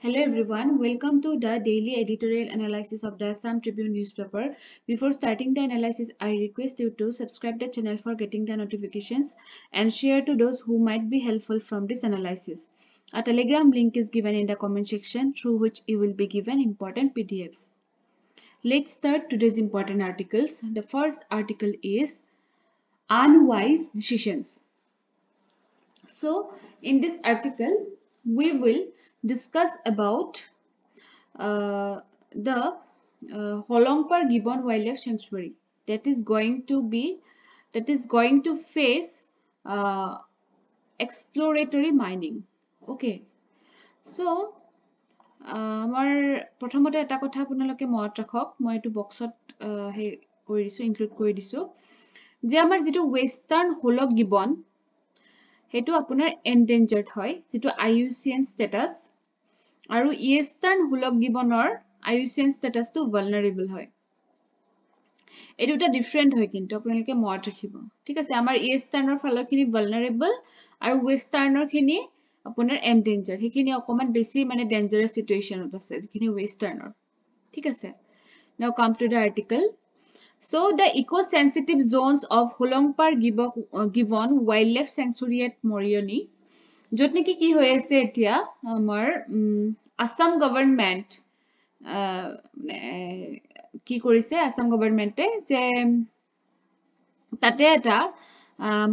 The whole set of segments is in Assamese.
Hello everyone, welcome to the daily editorial analysis of the Assam Tribune newspaper. Before starting the analysis, I request you to subscribe the channel for getting the notifications and share to those who might be helpful from this analysis. A Telegram link is given in the comment section through which you will be given important PDFs. Let's start today's important articles. The first article is Unwise Decisions. So, in this article, we will discuss about the Holongpar Gibbon Wildlife Sanctuary that is going to face exploratory mining. Okay, so আমাৰ প্ৰথমতে এটা কথা আপোনালোকে মনত ৰাখক মই এইটো বক্সত হে কৰি দিছো ইনক্লুড কৰি দিছো যে আমাৰ যেটো ওয়েস্টাৰ্ণ হোলক গিবন হেতু আপোনাৰ এন্ডেঞ্জাৰ্ড হয় যেটো IUCN স্ট্যাটাস আৰু ইষ্টাৰ্ণ হোলক গিবনৰ IUCN স্ট্যাটাসটো ভালনাৰেবল হয় এই দুটা ডিফাৰেন্ট হয় কিন্তু আপোনালোকে মনত ৰাখিব ঠিক আছে আমাৰ ইষ্টাৰ্ণৰ ফালৰখিনি ভালনাৰেবল আৰু ওয়েস্টাৰ্ণৰ খিনি আপোনাৰ এন্ডেঞ্জাৰ্ড হেখিনি অকমান বেছি মানে ডেঞ্জাৰাস সিচুৱেচনত আছে যিখিনি ওয়েস্টাৰ্ণৰ ঠিক আছে নাও come to the article So the eco-sensitive zones of Holongpar Gibbon Wildlife Sanctuary at Morioni যত নেকি কি হৈ আছে এতিয়া আমাৰ আসাম গভৰ্ণমেন্ট কি কৰিছে আসাম গভৰ্ণমেন্টে যে তাতে এটা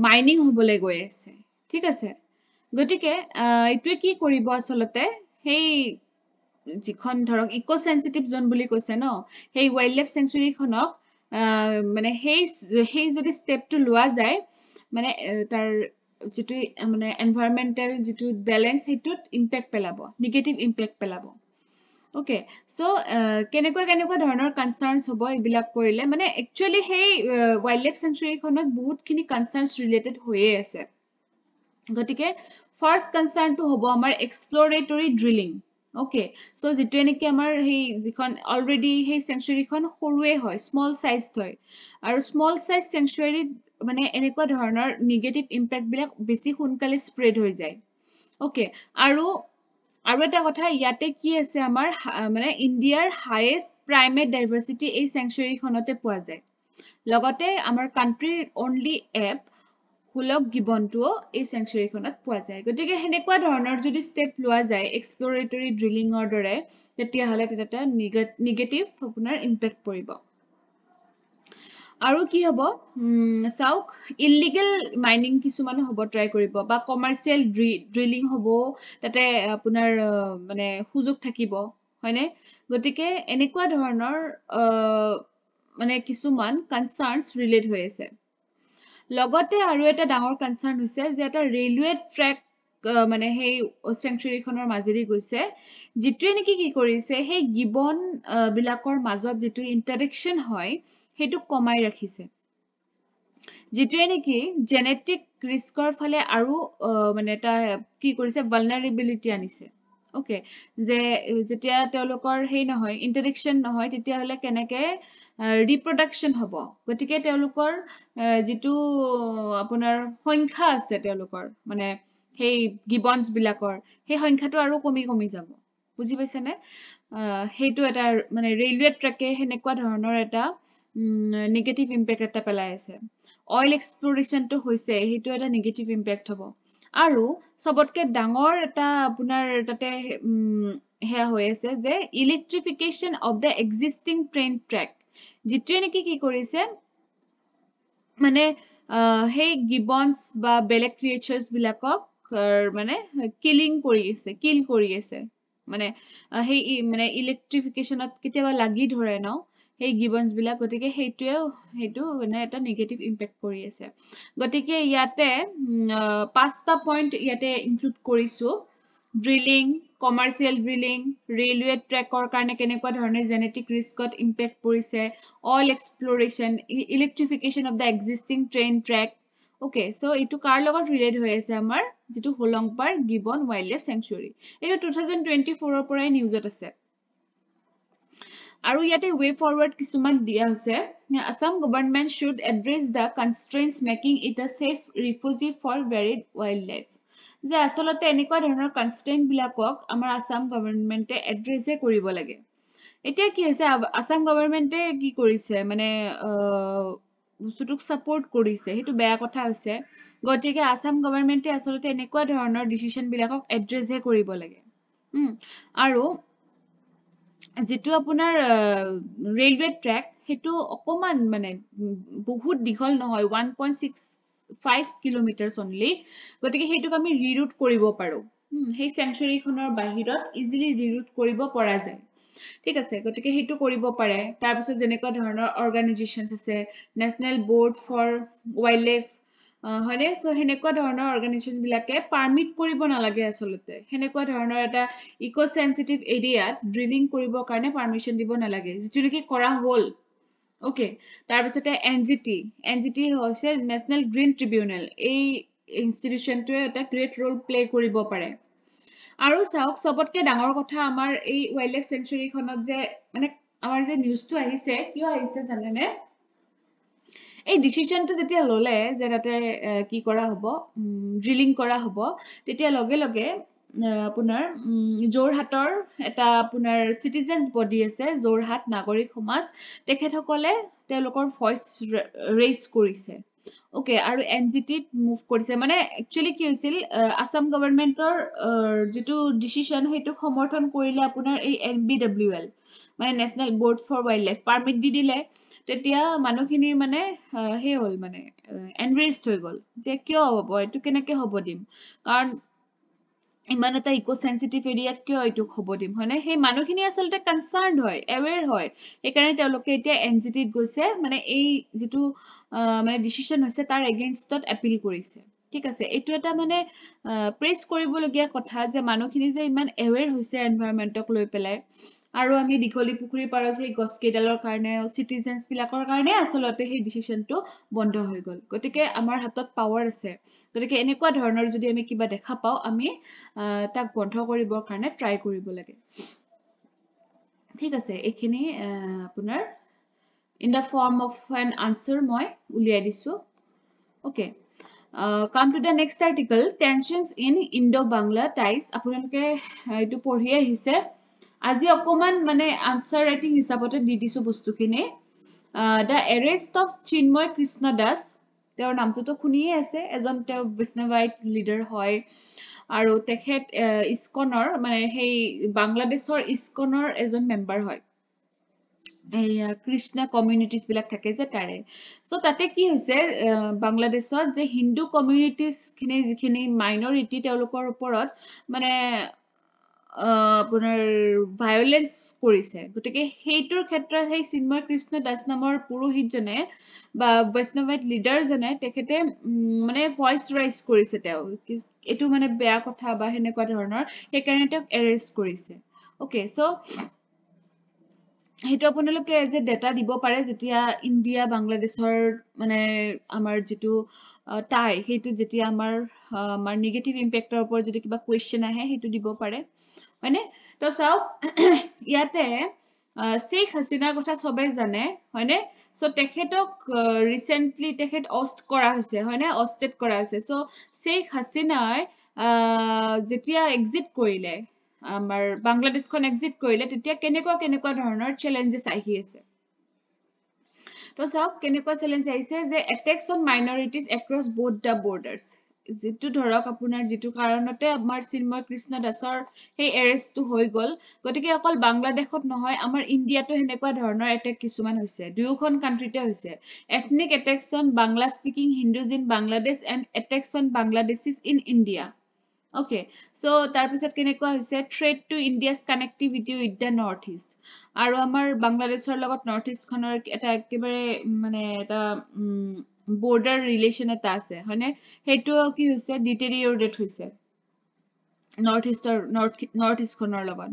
মাইনিং হ'বলৈ গৈ আছে ঠিক আছে গটিকে ইটোৱে কি কৰিব আসলতে হেই যিখন ধৰক ইকো সেনসিটিভ জোন বুলি কৈছে ন হেই ওয়াইল্ডলাইফ সেঞ্চুৰী খনক মানে হেই যদি স্টেপটো লোৱা যায় মানে তাৰ যেটো মানে এনভায়ৰনমেন্টাল যেটো ব্যালেন্স হেতুত ইম্প্যাক্ট পেলাব নেগেটিভ ইম্প্যাক্ট পেলাব ওকে সো কেনেকুৱা ধৰণৰ কনসাৰ্নস হ'ব ইবিলাক কৰিলে মানে একচুয়ালি হেই ওয়াইল্ডলাইফ সেঞ্চুৰী খনত বহুতখিনি কনসাৰ্নস ৰিলেটেড হৈয়ে আছে গটিকে ফাৰ্স্ট কনসাৰ্নটো হ'ব আমাৰ এক্সপ্লোৰেটৰি ড্ৰিলিং Okay, so যেটো এনেকে আমাৰ হেই যিখন অলৰেডি হেই সেঞ্চুৰীখন সৰুৱে হয় স্মল সাইজ হয় আৰু স্মল সাইজ সেঞ্চুৰী মানে এনেকুৱা ধৰণৰ নেগেটিভ ইম্প্যাক্ট বিলাক বেছি সোনকালে স্প্ৰেড হৈ যায় ওকে আৰু এটা কথা ইয়াতে কি আছে আমাৰ মানে ইন্ডিয়াৰ হাইয়েস্ট প্ৰাইমেট ডাইভাৰ্সিটি এই সেঞ্চুৰীখনতে পোৱা যায় লগতে আমাৰ কান্ট্ৰি অনলি এপ হোলক গিবনটো এই সেঞ্চুৰীখনত পোৱা যায় গতিকে হেনেকুৱা ধৰণৰ যদি স্টেপ লোৱা যায় এক্সপ্লোৰেটৰি ড্ৰিলিংৰ দৰে তেতিয়া হলে এটা নেগেটিভ আপোনাৰ ইম্প্যাক্ট পৰিব আৰু কি হ'ব সাউক ইলিগেল মাইনিং কিছুমান হ'ব ট্ৰাই কৰিব বা কমাৰ্শিয়াল ড্ৰিলিং হ'ব তাতে আপোনাৰ মানে সুযোগ থাকিব হয়নে গতিকে এনেকুৱা ধৰণৰ মানে কিছুমান কনসাৰ্নস ৰিলেট হৈ আছে লগতে আৰু এটা ডাঙৰ কনসাৰ্ন হৈছে যে এটা ৰেলৱে ট্ৰেক মানে হেই সেঞ্চুৰীখনৰ মাজেদি গৈছে যেটোৱে নেকি কি কৰিছে হেই গিবন বিলাকৰ মাজত যেটো ইন্টাৰেকশন হয় হেতু কমাই ৰাখিছে যেটোৱে নেকি জেনেটিক ৰিস্কৰ ফালে আৰু মানে এটা কি কৰিছে ভালনাৰেবিলিটি আনিছে ওকে যে যেতিয়া তেওঁলোকৰ হেই নহয় ইন্টাৰেকশন নহয় তেতিয়া হলে কেনেকে ৰিপ্ৰডাকশন হ'ব গতিকে তেওঁলোকৰ যেটো আপোনাৰ সংখ্যা আছে তেওঁলোকৰ মানে হেই গিবনস বিলাকৰ হেই সংখ্যাটো আৰু কমি যাব বুজি পাইছে নে হেইটো এটা মানে ৰেলৱে ট্ৰেকে হেনেকুৱা ধৰণৰ এটা নেগেটিভ ইম্প্যাক্ট এটা পেলাই আছে অইল এক্সপ্লোৰেশনটো হৈছে হেইটো এটা নেগেটিভ ইম্প্যাক্ট হ'ব আৰু সবতকে ডাঙৰ এটা আপোনাৰ তাতে হেয়া হৈ আছে যে electrification of the existing train track যেটোৱে নেকি কি কৰিছে মানে হেই গিবনস বা বেলেগ ক্ৰিয়েচাৰ্স বিলাকক মানে কিল কৰি আছে মানে হেই মানে ইলেক্ট্ৰিফিকেশনত কেতিয়াবা লাগি ধৰে ন হেই গিবনস বিলাক গতিকে হেইটো মানে এটা নেগেটিভ ইম্প্যাক্ট কৰি আছে গতিকে ইয়াতে পাঁচটা পইণ্ট ইয়াতে ইনক্লুড কৰিছো ড্ৰিলিং কমাৰ্শিয়াল ড্ৰিলিং ৰেলৱে ট্ৰেকৰ কাৰণে কেনেকুৱা ধৰণে জেনেটিক ৰিস্কত ইম্প্যাক্ট পৰিছে oil exploration electrification of the existing train track okay so এটো কাৰ লগত ৰিলেট হৈ আছে আমাৰ যেটো হোলংপাৰ গিবন ওয়াইল্ডলাইফ সেঞ্চুৰী এটো 2024 ৰ পৰাই নিউজত আছে আৰু ইয়াতে ৱে ফৰৱাৰ্ড কিছুমান দিয়া হৈছে Assam government should address the constraints making it a safe refuge for varied wildlife যে আসলতে এনেকুৱা ধৰণৰ কনষ্ট্ৰেইন্ট বিলাকক আমাৰ আসাম গভৰ্ণমেণ্টে এড্ৰেছে কৰিব লাগে এতিয়া কি হৈছে আসাম গভৰ্ণমেণ্টে কি কৰিছে মানে বস্তুটোক সাপোৰ্ট কৰিছে সেইটো বেয়া কথা হৈছে গতিকে আসাম গভৰ্ণমেণ্টে আসলতে এনেকুৱা ধৰণৰ ডিসিশন বিলাকক এড্ৰেছহে কৰিব লাগে আৰু যেটো আপোনাৰ ৰেলৱে ট্ৰেক হেতু অকমান মানে বহুত দীঘল নহয় 1.65 কিলোমিটাৰছ অনলি গতিকে হেতুক আমি ৰিৰুট কৰিব পাৰো সেই সেঞ্চুৰীখনৰ বাহিৰত ইজিলি ৰিৰুট কৰিব পৰা যায় ঠিক আছে গতিকে হেতু কৰিব পাৰে তাৰ পিছত যেনেকুৱা ধৰণৰ অৰ্গানাইজেশনছ আছে national board for wild life হয়নে সো হেনেকুৱা ধৰণৰ অৰ্গানাইজেশন বিলাকে পাৰমিট কৰিব নালাগে আসলতে হেনেকুৱা ধৰণৰ এটা ইকো সেনসিটিভ এৰিয়াত ড্ৰিলিং কৰিবৰ কাৰণে পাৰমিশন দিব নালাগে যেটো নেকি কৰা হল ওকে তাৰ পিছতে এনজিটি হৈছে নেশনেল গ্ৰীণ ট্ৰিবিউনেল এই ইনষ্টিটিউচনটোৱে এটা গ্ৰেট ৰোল প্লে কৰিব পাৰে আৰু চাওক সবতকে ডাঙৰ কথা আমাৰ এই ওয়াইল্ড লাইফ সেঞ্চুৰীখনত যে মানে আমাৰ যে নিউজটো আহিছে কিয় আহিছে জানেনে এই ডিসিশনটো যেতিয়া ললে যে তাতে কি কৰা হ'ব ড্ৰিলিং কৰা হ'ব তেতিয়া লগে লগে আপোনাৰ জোৰহাটৰ এটা আপোনাৰ সিটিজেন্স বডি আছে জোৰহাট নাগৰিক সমাজ তেখেতসকলে তেওঁলোকৰ ভয়েস ৰেইজ কৰিছে ওকে আৰু এনজিটিত মুভ কৰিছে মানে একচুয়ালি কি হৈছিল আসাম গভৰ্ণমেণ্টৰ যেটো ডিসিশন হেতু সমৰ্থন কৰিলে আপোনাৰ এই এনবিডব্লিউএল মানে national board for wild life permit দি দিলে তেতিয়া মানুহখিনিৰ মানে হে হল মানে এনৰেজড হৈ গল যে কিয় হ'ব এটো কেনেকে হ'ব দিম কাৰণ ইমান এটা ইকো সেনসিটিভ এৰিয়াত কিয় এটো হ'ব দিম হয়নে সেই মানুহখিনি আসলতে কনসাৰ্নড হয় এৱেৰ হয় সেইকাৰণে তেওঁলোকে এতিয়া এনজিটিত গৈছে মানে এই যেটো মানে ডিসিশন হৈছে তাৰ এগেইনষ্টত এপিল কৰিছে ঠিক আছে এটো এটা মানে প্ৰেছ কৰিবলগীয়া কথা যে মানুহখিনি যে ইমান এৱেৰ হৈছে এনভায়ৰনমেন্টক লৈ পেলাই আৰু আমি দীঘলী পুখুৰী পাৰত সেই গছ কেইডালৰ কাৰণে সিটিজেন্স বিলাকৰ কাৰণে আসলতে সেই ডিসিশনটো বন্ধ হৈ গল গতিকে আমাৰ হাতত পাৱাৰ আছে গতিকে এনেকুৱা ধৰণৰ যদি আমি কিবা দেখা পাও আমি তাক বন্ধ কৰিবৰ কাৰণে ট্ৰাই কৰিব লাগে ঠিক আছে এখিনি আপোনাৰ in the form of an answer মই উলিয়াই দিছো okay come to the next article tensions in Indo-Bangla ties আপোনালোকে এটো পঢ়ি আহিছে আজি অকমান মানে আনসাৰ ৰাইটিং হিচাপতে দি দিছো বস্তুখিনি the arrest of Chinmoy Krishna Das তেওঁৰ নামটো শুনিয়ে আছে এজন তেওঁ বৈষ্ণৱাইট লিডাৰ হয় আৰু তেখেত ইস্কনৰ মানে সেই বাংলাদেশৰ ইস্কনৰ এজন মেম্বাৰ হয় কৃষ্ণা কমিউনিটিজ বিলাক থাকে যে তাৰে সো তাতে কি হৈছে বাংলাদেশত যে হিন্দু কমিউনিটিজ খিনি যিখিনি মাইনৰিটি তেওঁলোকৰ ওপৰত মানে আপোনাৰ ভায়োলেন্স কৰিছে গতিকে হেইটোৰ ক্ষেত্ৰত সেই চিন্ময় কৃষ্ণ দাস নামৰ পুৰোহিতজনে বা বৈষ্ণৱাইট লিডাৰ জনে তেখেতে মানে ভয়েস ৰাইজ কৰিছে তেওঁ এটো মানে বেয়া কথা বা হেনেকুৱা ধৰণৰ সেইকাৰণে তেওঁক এৰেষ্ট কৰিছে ওকে সো হেতু আপোনালোকে এজ এ ডেটা দিব পাৰে যেতিয়া ইন্ডিয়া বাংলাদেশৰ মানে আমাৰ যেটো টাই হেতু যেতিয়া আমাৰ নেগেটিভ ইম্প্যাক্টৰ ওপৰত যদি কিবা কোৱেশ্চন আহে হেতু দিব পাৰে হয়নে তো চাও ইয়াতে শেখ হাসিনাৰ কথা সবে জানে হয়নে সো তেখেতক ৰিসেন্টলি তেখেত অস্ট কৰা হৈছে হয়নে অস্টেট কৰা হৈছে সো শেখ হাসিনাই যেতিয়া এক্সিট কৰিলে আমাৰ বাংলাদেশখন এক্সিট কৰিলে তেতিয়া কেনেকুৱা ধৰণৰ চ্যালেঞ্জেস আহি আছে তো চাওক কেনেকুৱা চ্যালেঞ্জ আহিছে যে attacks on minorities across both the borders যেটো ধৰক আপোনাৰ যেটো কাৰণতে আমাৰ চিন্ময় কৃষ্ণ দাসৰ সেই এৰেষ্টটো হৈ গল গতিকে অকল বাংলাদেশত নহয় আমাৰ ইন্ডিয়াটো হেনেকুৱা ধৰণৰ এটেক কিছুমান হৈছে দুয়োখন কান্ট্ৰিতে হৈছে ethnic attacks on Bangla speaking Hindus in Bangladesh and attacks on Bangladeshis in India okay so tar pisot kenekwa hoise threat to India's connectivity with the northeast aru amar Bangladeshor logot northeast khonor eta ekebare mane eta border relation eta ase hone hetu ki hoise deteriorate hoise north east khonor logot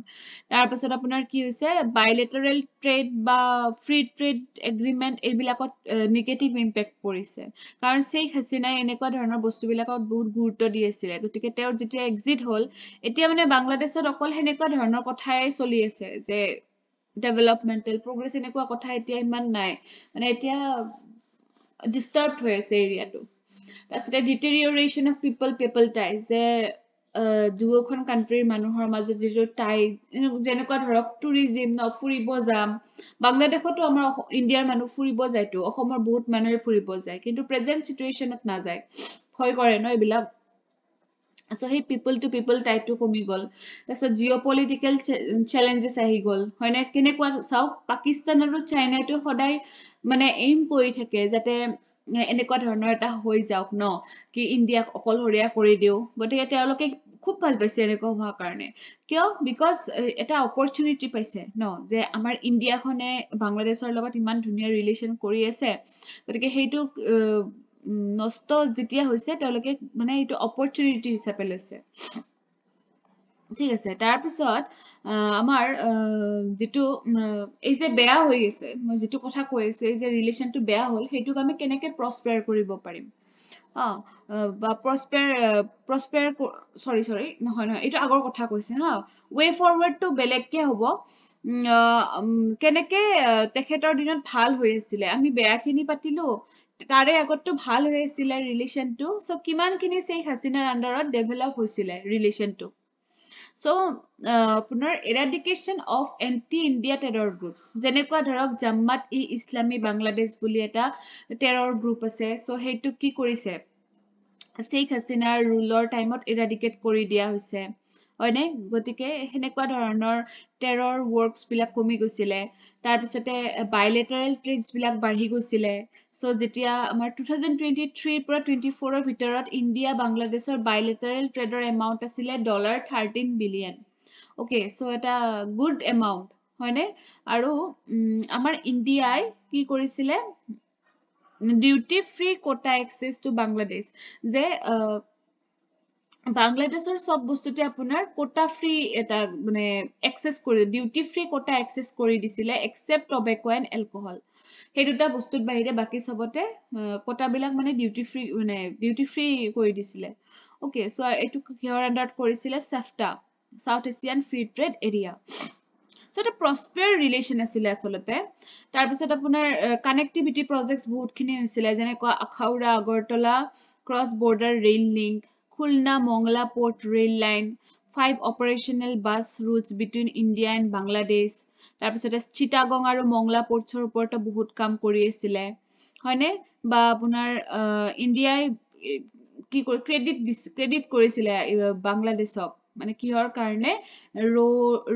tar pisot apunar ki hoise bilateral trade ba free trade agreement ebilakot negative impact porise karon Sheikh Hasina enekwa dhoroner bostu bilakot bahut gurutto di asile gotike teur jetia exit hol etia mane Bangladeshot okol henekwa dhoroner kothai choli ase je developmental progress enekwa kotha etia iman nai mane etia disturbed hoy ase area to তাৰপিছতে ডিটেৰিয়ৰেশ্যন অফ পিপল টাইজ, যে দুয়োখন কাণ্ট্ৰিৰ মানুহৰ মাজত যিটো টাই, যেনেকুৱা ধৰক টুৰিজিম ন, ফুৰিব যাম। বাংলাদেশতো আমাৰ ইণ্ডিয়াৰ মানুহ ফুৰিব যায়তো, অসমৰ বহুত মানুহে ফুৰিব যায়, কিন্তু প্ৰেজেণ্ট চিটুৱেশ্যনত নাযায়, ভয় কৰে ন এইবিলাক। চ' সেই পিপল টু পিপল টাইপটো কমি গ'ল। তাৰপিছত জিঅ' পলিটিকেল চেলেঞ্জেছ আহি গ'ল, হয়নে? কেনেকুৱা চাওক, পাকিস্তান আৰু চাইনাটো সদায় মানে এইম কৰি থাকে যাতে এনেকুৱা ধৰণৰ এটা হৈ যাওক ন, কি ইণ্ডিয়াক অকলশৰীয়া কৰি দিওঁ। গতিকে তেওঁলোকে খুব ভাল পাইছে এনেকুৱা হোৱাৰ কাৰণে। কিয়? বিকজ এটা অপৰচুনিটি পাইছে ন, যে আমাৰ ইণ্ডিয়াখনে বাংলাদেশৰ লগত ইমান ধুনীয়া ৰিলেশ্যন কৰি আছে, গতিকে সেইটো নষ্ট যেতিয়া হৈছে, তেওঁলোকে মানে এইটো অপৰচুনিটি হিচাপে লৈছে। ঠিক আছে, তাৰপিছত আমাৰ যিটো এই যে বেয়া হৈ আছে, মই যিটো কথা কৈ আছো, এই যে ৰিলেশ্যনটো বেয়া হ'ল, সেইটোক আমি কেনেকে প্ৰস্পেয়াৰ কৰিব পাৰিম, বা প্ৰস্পেয়াৰ চৰি নহয়, এইটো আগৰ কথা কৈছে হা। ৱে ফৰৱাৰ্ডটো বেলেগকে হ'ব। কেনেকে তেখেতৰ দিনত ভাল হৈ আছিলে, আমি বেয়াখিনি পাতিলো, তাৰে আগতটো ভাল হৈ আছিলে ৰিলেশ্যনটো। চ' কিমানখিনি শ্বেইখ হাছিনাৰ আণ্ডাৰত ডেভেলপ হৈছিলে ৰিলেশ্যনটো। চ' আপোনাৰ eradication of anti India terror group, যেনেকুৱা ধৰক জাম্মাত ই ইছলামী বাংলাদেশ বুলি এটা টেৰৰ গ্ৰুপ আছে। চ' সেইটো কি কৰিছে, শ্বেইখ হাছিনাৰ ৰুলৰ টাইমত এৰাডিকেট কৰি দিয়া হৈছে, হয়নে? গতিকে সেনেকুৱা ধৰণৰ টেৰৰ ৱৰ্কছ বিলাক কমি গৈছিলে। তাৰপিছতে বাইলেটাৰেল ট্ৰেডছ বিলাক বাঢ়ি গৈছিলে। চ' যেতিয়া আমাৰ 2023 পৰা 24ৰ ভিতৰত ইণ্ডিয়া বাংলাদেশৰ বাইলেটাৰেল ট্ৰেডৰ এমাউণ্ট আছিলে $13 বিলিয়ন। অ'কে, চ' এটা গুড এমাউণ্ট, হয়নে? আৰু আমাৰ ইণ্ডিয়াই কি কৰিছিলে, duty free quota access to Bangladesh, যে বাংলাদেশৰ চব বস্তুতে আপোনাৰ কোটা ফ্ৰী এটা মানে এক্সেছ কৰি, ডিউটি ফ্ৰী কোটা এক্সেছ কৰি দিছিলে, এক্সেপ্ট টবেকো এণ্ড এলকহল। সেই দুটা বস্তুত বাহিৰে বাকী চবতে কোটাবিলাক মানে ডিউটি ফ্ৰী কৰি দিছিলে। অ'কে, চ' এইটো কিহৰ আণ্ডাৰত কৰিছিলে, SAFTA, South Asian Free Trade Area. So' এটা প্ৰস্পেয়াৰ ৰিলেশ্যন আছিলে আচলতে। তাৰপিছত আপোনাৰ কানেক্টিভিটি প্ৰজেক্টছ বহুতখিনি হৈছিলে, যেনেকুৱা Akhaura Agartala cross border rail link, Khulna Mongla port rail line, 5 operational bus routes between India and Bangladesh. তাৰপিছতে চিটাগং আৰু মংলা পোৰ্টছৰ ওপৰতো বহুত কাম কৰি আছিলে, হয়নে? বা আপোনাৰ ইণ্ডিয়াই কি ক্ৰেডিট কৰিছিলে বাংলাদেশক, মানে কিহৰ কাৰণে,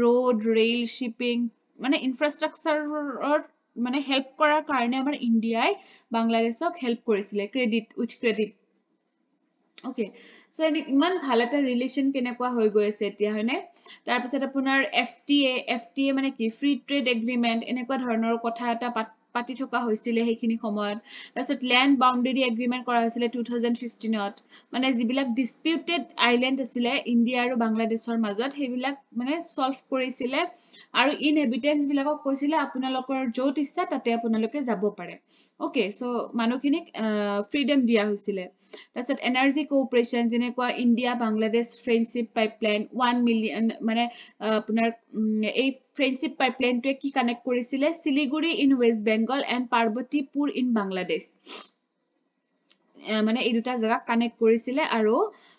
ৰোড ৰেইল শ্বিপিং, মানে ইনফ্ৰাষ্ট্ৰাকচাৰৰ মানে হেল্প কৰাৰ কাৰণে আমাৰ ইণ্ডিয়াই বাংলাদেশক হেল্প কৰিছিলে, উইথ ক্ৰেডিট। অ'কে, চ' ইমান ভাল এটা ৰিলেশ্যন কেনেকুৱা হৈ গৈ আছে এতিয়া, হয়নে? তাৰপিছত আপোনাৰ FTA মানে কি, ফ্ৰী ট্ৰেড এগ্ৰিমেণ্ট, এনেকুৱা ধৰণৰ কথা এটা পাতি থকা হৈছিলে সেইখিনি সময়ত। তাৰপিছত লেণ্ড বাউণ্ডেৰী এগ্ৰিমেণ্ট কৰা হৈছিলে 2015ত, মানে যিবিলাক ডিছপিউটেড আইলেণ্ড আছিলে ইণ্ডিয়া আৰু বাংলাদেশৰ মাজত, সেইবিলাক মানে চল্ভ কৰিছিলে, আৰু ইনহেবিটেণ্টছ বিলাকক কৈছিলে আপোনালোকৰ য'ত ইচ্ছা তাতে আপোনালোকে যাব পাৰে। অ'কে, চ' মানুহখিনিক ফ্ৰীডম দিয়া হৈছিলে। তাৰপিছত এনাৰ্জি কোঅপাৰেশ্যন, যেনেকুৱা India Bangladesh friendship pipeline 1 million, মানে আপোনাৰ এই ফ্ৰেণ্ডশ্বিপ পাইপলাইনটোৱে কি কানেক্ট কৰিছিলে, Siliguri in West Bengal and Parbatipur in Bangladesh, মানে এই দুটা জেগাক কানেক্ট কৰিছিলে, আৰু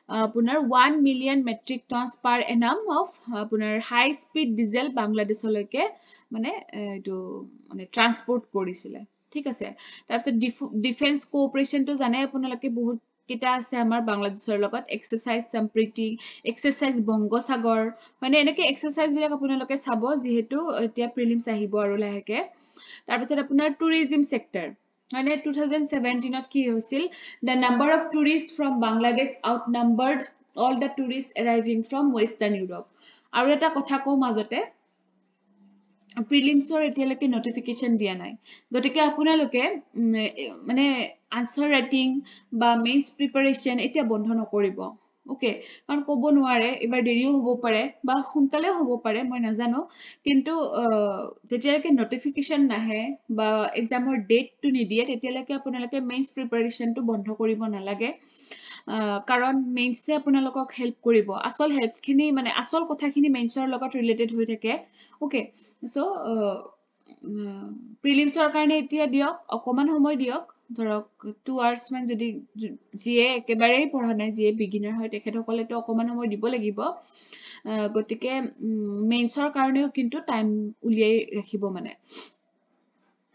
আপোনাৰ 1 million metric tons per annum of আপোনাৰ হাই স্পীড ডিজেল বাংলাদেশলৈকে মানে এইটো মানে ট্ৰান্সপৰ্ট কৰিছিলে। ঠিক আছে, তাৰপিছত ডিফেন্স কোঅপাৰেশ্যনটো জানে আপোনালোকে, বহুত কেইটা আছে আমাৰ বাংলাদেশৰ লগত, এক্সাৰচাইজ সম্প্ৰীতি, এক্সাৰচাইজ বংগোসাগৰ, মানে এনেকে এক্সাৰচাইজ বিলাক আপোনালোকে চাব, যিহেতু এতিয়া প্ৰিলিমছ আহিব আৰু লাহেকে। তাৰপিছত আপোনাৰ টুৰিজিম চেক্টৰ, মানে 2017ত কি হৈছিল, the number of tourists from Bangladesh outnumbered all the tourists arriving from Western Europe। আৰু এটা কথা কওঁ মাজতে, প্ৰিলিমছৰ এতিয়ালৈকে নটিফিকেশ্যন দিয়া নাই, গতিকে আপোনালোকে মানে আনচাৰ ৰাইটিং বা মেইনছ প্ৰিপাৰেশ্যন এতিয়া বন্ধ নকৰিব। অ'কে, কাৰণ ক'ব নোৱাৰে, এইবাৰ দেৰিও হ'ব পাৰে বা সোনকালেও হ'ব পাৰে, মই নাজানো, কিন্তু যেতিয়ালৈকে নটিফিকেশ্যন নাহে বা এক্সামৰ ডেটটো নিদিয়ে, তেতিয়ালৈকে আপোনালোকে মেইনছ প্ৰিপাৰেশ্যনটো বন্ধ কৰিব নালাগে। কাৰণ মেইনছে আপোনালোকক হেল্প কৰিব, আচল হেল্পখিনি মানে আচল কথাখিনি মেইনছৰ লগত ৰিলেটেড হৈ থাকে। অ'কে, চ' প্ৰিলিমছৰ কাৰণে এতিয়া দিয়ক, অকণমান সময় দিয়ক, ধৰক 2 hours মান যদি যিয়ে একেবাৰেই পঢ়া নাই যিয়ে বিগিনাৰ হয় তেখেতসকলেতো অকমান সময় দিব লাগিব গতিকে মেইনছৰ কাৰণেও কিন্তু টাইম উলিয়াই ৰাখিব মানে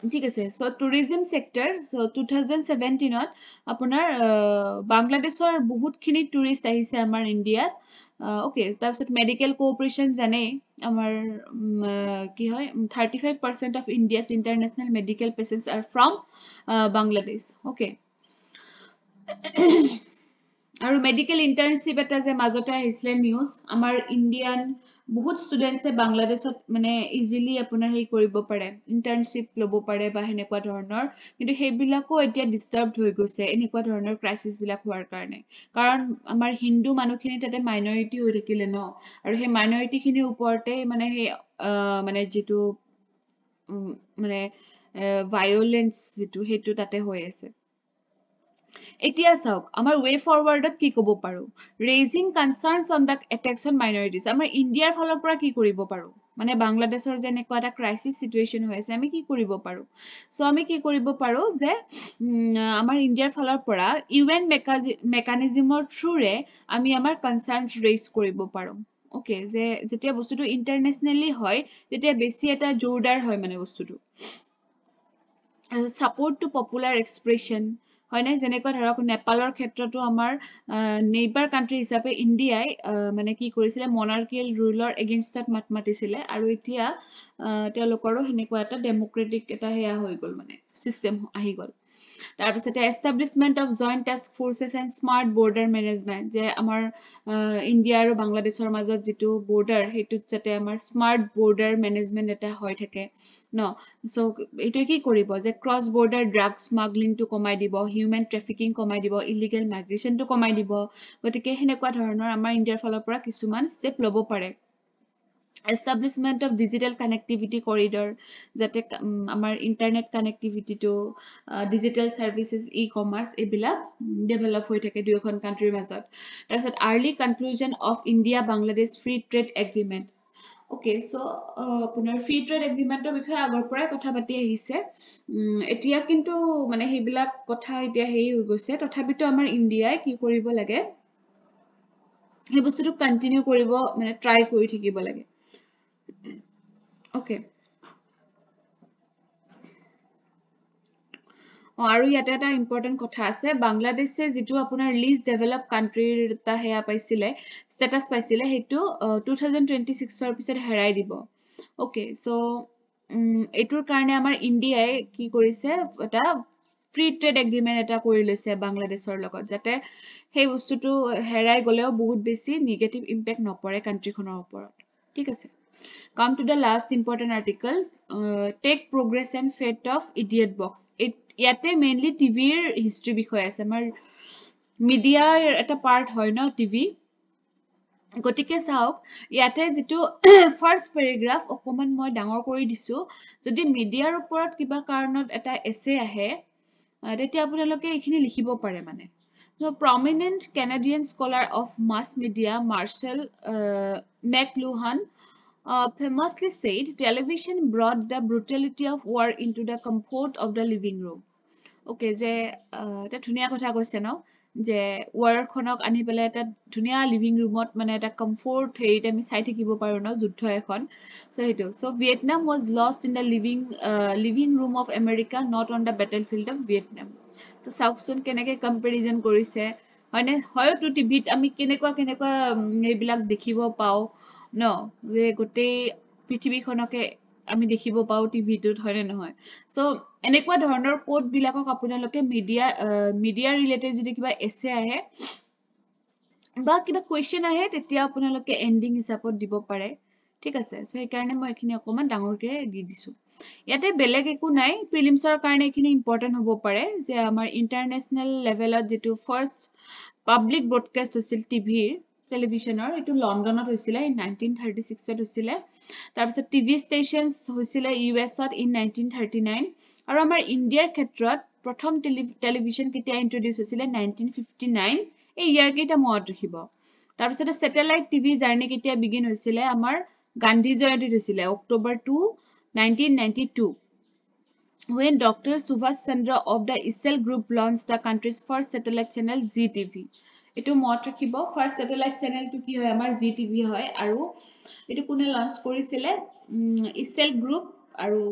ঠিক আছে সো টুৰিজম সেক্টৰ সো 2017 ত আপোনাৰ বাংলাদেশৰ বহুতখিনি টুৰিষ্ট আহিছে আমাৰ ইণ্ডিয়াত ওকে তাৰপিছত মেডিকেল কোঅপাৰেশ্যন জানে আমাৰ কি হয় 35% of India's international medical patients are from Bangladesh okay আৰু মেডিকেল ইণ্টাৰ্ণশ্বিপ এটা যে মাজতে আহিছিলে নিউজ আমাৰ ইণ্ডিয়ান বহুত ষ্টুডেণ্টছে বাংলাদেশত মানে ইজিলি আপোনাৰ হেৰি কৰিব পাৰে ইণ্টাৰ্ণশ্বিপ ল'ব পাৰে বা সেনেকুৱা ধৰণৰ কিন্তু সেইবিলাকো এতিয়া ডিষ্টাৰ্বড হৈ গৈছে এনেকুৱা ধৰণৰ ক্ৰাইচিছবিলাক হোৱাৰ কাৰণে কাৰণ আমাৰ হিন্দু মানুহখিনি তাতে মাইনৰিটি হৈ থাকিলে ন আৰু সেই মাইনৰিটিখিনিৰ ওপৰতে মানে সেই মানে যিটো মানে ভায়োলেন্স যিটো সেইটো তাতে হৈ আছে এতিয়া চাওক আমাৰ ৱে ফৰৱাৰ্ডত কি ক'ব পাৰো ৰেইজিং কনচাৰ্নছ অন দ্য এটেকছ অন মাইনৰিটিজ আমাৰ ইণ্ডিয়াৰ ফালৰ পৰা কি কৰিব পাৰো মানে বাংলাদেশৰ যে এনেকুৱা এটা ক্ৰাইচিছ চিটুৱেশ্যন হৈ আছে আমি কি কৰিব পাৰো সো আমি কি কৰিব পাৰো যে আমাৰ ইণ্ডিয়াৰ ফালৰ পৰা ইউএন মেকানিজমৰ থ্ৰুৰে আমি আমাৰ কনচাৰ্নছ ৰেইজ কৰিব পাৰো ওকে যে যেতিয়া বস্তুটো ইণ্টাৰনেশ্যনেলি হয় তেতিয়া বেছি এটা জোৰদাৰ হয় মানে বস্তুটো support to popular expression হয় নাই যেনেকৈ ধৰক নেপালৰ ক্ষেত্ৰতো আমাৰ নেইবাৰ কান্ট্ৰি হিচাপে ইণ্ডিয়াই মানে কি কৰিছিলে মনাৰ্কিয়েল ৰুলৰ এগেইনষ্টত মাত মাতিছিলে আৰু এতিয়া তেওঁলোকৰো সেনেকুৱা এটা ডেমক্ৰেটিক এটা হেয়া হৈ গ'ল মানে চিষ্টেম আহি গ'ল তাৰপিছতে establishment of joint task forces and smart border management যে আমাৰ ইণ্ডিয়া আৰু বাংলাদেশৰ মাজত যিটো বৰ্ডাৰ সেইটোত যাতে আমাৰ স্মাৰ্ট বৰ্ডাৰ মেনেজমেণ্ট এটা হৈ থাকে ন সো এইটোৱে কি কৰিব যে ক্ৰছ বৰ্ডাৰ ড্ৰাগ স্মাগলিংটো কমাই দিব হিউমেন ট্ৰেফিকিং কমাই দিব ইলিগেল মাইগ্ৰেশ্যনটো কমাই দিব গতিকে সেনেকুৱা ধৰণৰ আমাৰ ইণ্ডিয়াৰ ফালৰ পৰা কিছুমান ষ্টেপ ল'ব পাৰে establishment of digital connectivity corridor যাতে আমাৰ ইণ্টাৰনেট কানেক্টিভিটিটো ডিজিটেল ছাৰ্ভিচেছ ই কমাৰ্চ এইবিলাক ডেভেলপ হৈ থাকে দুয়োখন কাণ্ট্ৰিৰ মাজত তাৰপিছত early conclusion of India Bangladesh free trade agreement okay so আপোনাৰ ফ্ৰী ট্ৰেড এগ্ৰিমেণ্টৰ বিষয়ে আগৰ পৰাই কথা পাতি আহিছে এতিয়া কিন্তু মানে সেইবিলাক কথা এতিয়া হেৰি হৈ গৈছে তথাপিতো আমাৰ ইণ্ডিয়াই কি কৰিব লাগে সেই বস্তুটো কণ্টিনিউ কৰিব মানে ট্ৰাই কৰি থাকিব লাগে ওকে আৰু ইয়াতে এটা ইম্পৰ্টেণ্ট কথা আছে বাংলাদেশে যিটো আপোনাৰ লিষ্ট ডেভেলপ কাণ্ট্ৰিৰ এটা হেয়া পাইছিলে ষ্টেটাছ পাইছিলে সেইটো 2026ৰ পিছত হেৰাই দিব ওকে সো এইটোৰ কাৰণে আমাৰ ইণ্ডিয়াই কি কৰিছে এটা ফ্ৰী ট্ৰেড এগ্ৰিমেণ্ট এটা কৰি লৈছে বাংলাদেশৰ লগত যাতে সেই বস্তুটো হেৰাই গ'লেও বহুত বেছি নিগেটিভ ইম্পেক্ট নপৰে কাণ্ট্ৰিখনৰ ওপৰত ঠিক আছে come to the last important article take progress and fate of idiot box ইয়াতে মেইনলি টিভিৰ হিষ্ট্ৰী বিষয় আছে আমাৰ মিডিয়াৰ এটা পাৰ্ট হয় ন টিভি গতিকে চাওক ইয়াতে যিটো ফাৰ্ষ্ট পেৰাগ্ৰাফ অকমান মই ডাঙৰ কৰি দিছো যদি মিডিয়াৰ ওপৰত কিবা কাৰণত এটা এছে আহে তেতিয়া আপোনালোকে এইখিনি লিখিব পাৰে মানে So, prominent Canadian scholar of mass media, Marshall McLuhan, famously said, television brought the brutality of war into the comfort of the living room. Okay, যে এটা ধুনীয়া কথা কৈছে ন যে ৱাৰখনক আনি পেলাই এটা ধুনীয়া লিভিং ৰুমত মানে এটা কমফৰ্ট হেৰিত আমি চাই থাকিব পাৰো ন যুদ্ধ এখন চ' সেইটো so' Vietnam was lost in the living room of America not on the battlefield of Vietnam তো চাওকচোন কেনেকৈ কম্পেৰিজন কৰিছে হয়নে হয়তো টিভিত আমি কেনেকুৱা এইবিলাক দেখিব পাওঁ ন যে গোটেই পৃথিৱীখনকে আমি দেখিব পাওঁ টিভিটোত হয়নে নহয় চ' এনেকুৱা ধৰণৰ কোডবিলাকক আপোনালোকে মিডিয়া ৰিলেটেড যদি কিবা এছে আহে বা কিবা কুৱেশ্যন আহে তেতিয়া আপোনালোকে এণ্ডিং হিচাপত দিব পাৰে ঠিক আছে চ' সেইকাৰণে মই এইখিনি অকণমান ডাঙৰকৈ দি দিছোঁ ইয়াতে বেলেগ একো নাই প্ৰিলিমছৰ কাৰণে এইখিনি ইম্পৰ্টেণ্ট হ'ব পাৰে যে আমাৰ ইণ্টাৰনেশ্যনেল লেভেলত যিটো ফাৰ্ষ্ট পাব্লিক ব্ৰডকাষ্ট হৈছিল টিভিৰ টেলিভিশ্যনৰ এইটো লণ্ডনত হৈছিলে 1936ত হৈছিলে তাৰপিছত টিভি ষ্টেচনছ হৈছিলে ইউএছত ইন 1939 আৰু আমাৰ ইণ্ডিয়াৰ ক্ষেত্ৰত প্ৰথম টেলিভিশ্যন কেতিয়া ইন্ট্ৰডিউচ হৈছিলে 1959 এই ইয়াৰ কেইটা মনত ৰাখিব তাৰপিছতে ছেটেলাইট টিভি জাৰ্নি কেতিয়া বিগিন হৈছিলে আমাৰ গান্ধী জয়ন্তীত হৈছিলে October 2 1992 when Dr. Subhash Chandra of the ESSEL group launched the country's first satellite channel ZTV. এইটো মনত ৰাখিব ফাৰ্ষ্ট স্যাটেলাইট চেনেলটো কি হয় আমাৰ জিটিভি হয় আৰু এইটো কোনে লঞ্চ কৰিছিলে ইসেল গ্ৰুপ আৰু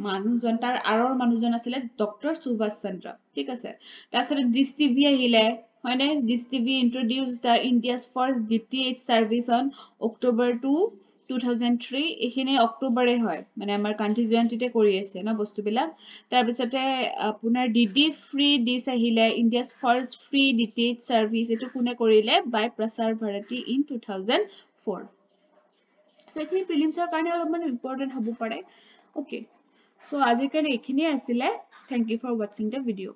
মানুহজন তাৰ আৰৰ মানুহজন আছিলে ডক্টৰ সুভাষ চন্দ্ৰ ঠিক আছে তাৰপিছত ডিছ টিভি আহিলে হয়নে Dish TV introduce the India's first DTH service on October 2003 এখানে অক্টোবৰে হয় মানে আমাৰ গান্ধী জয়ন্তীতে কৰি আছে না বস্তুবিলাক তাৰপিছতে আপোনাৰ ডিডি ফ্ৰী ডিছ আহিলে India's first free DTH service এটো কোনে কৰিলে বাই প্ৰসাৰ ভাৰতী ইন 2004 সো এখিনি প্ৰিলিমছৰ কাৰণে অলপমান ইম্পৰ্টেন্ট হ'ব পাৰে ওকে সো আজিৰ কাৰণে এখিনিয়ে আছিলে thank you for watching the video